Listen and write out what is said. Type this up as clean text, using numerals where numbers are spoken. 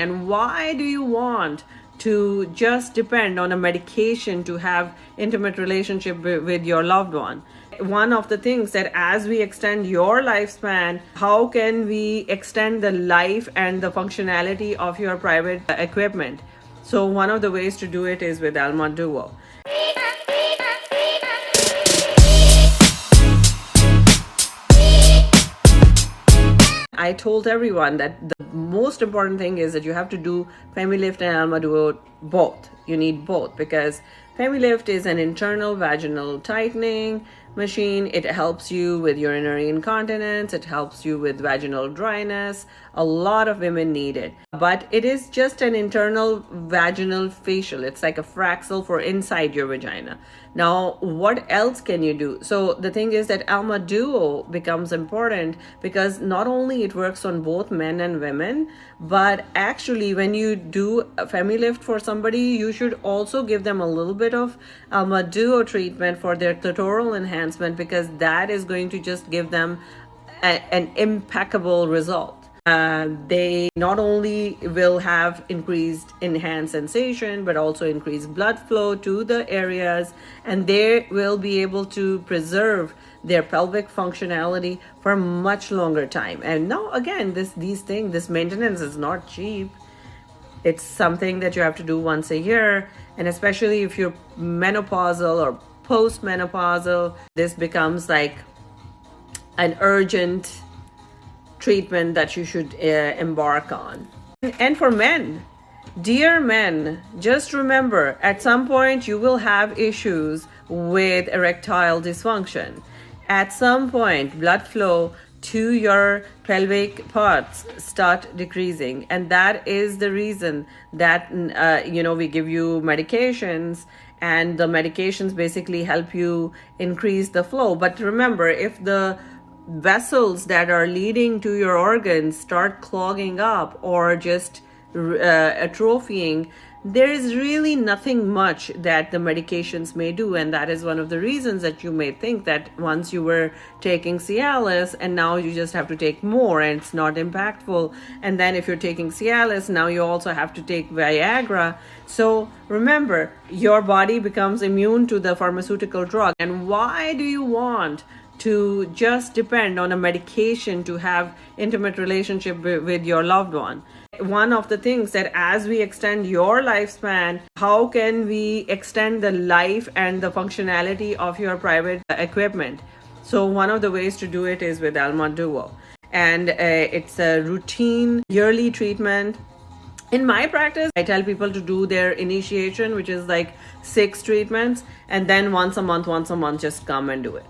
And why do you want to just depend on a medication to have intimate relationship with your loved one? One of the things that as we extend your lifespan, how can we extend the life and the functionality of your private equipment? So one of the ways to do it is with Alma Duo. I told everyone that the most important thing is that you have to do FemiLift and Alma Duo both. You need both because FemiLift is an internal vaginal tightening machine. It helps you with urinary incontinence. It helps you with vaginal dryness. A lot of women need it. But it is just an internal vaginal facial. It's like a Fraxel for inside your vagina. Now, what else can you do? So the thing is that Alma Duo becomes important because not only it works on both men and women, but actually when you do a FemiLift for somebody, you should also give them a little bit of Alma Duo treatment for their clitoral enhancement because that is going to just give them an impeccable result. They not only will have increased enhanced sensation, but also increased blood flow to the areas, and they will be able to preserve their pelvic functionality for a much longer time. And now again, this maintenance is not cheap. It's something that you have to do once a year, and especially if you're menopausal or postmenopausal, this becomes like an urgent treatment that you should embark on. And for men, dear men, just remember at some point you will have issues with erectile dysfunction. At some point, blood flow to your pelvic parts start decreasing, and that is the reason that we give you medications, and the medications basically help you increase the flow. But remember, if the vessels that are leading to your organs start clogging up or just atrophying, there is really nothing much that the medications may do. And that is one of the reasons that you may think that once you were taking Cialis and now you just have to take more and it's not impactful. And then if you're taking Cialis, now you also have to take Viagra. So remember, your body becomes immune to the pharmaceutical drug. And why do you want to just depend on a medication to have intimate relationship with your loved one? One of the things that as we extend your lifespan, how can we extend the life and the functionality of your private equipment? So one of the ways to do it is with Alma Duo. And it's a routine yearly treatment. In my practice, I tell people to do their initiation, which is like 6 treatments, and then once a month, just come and do it.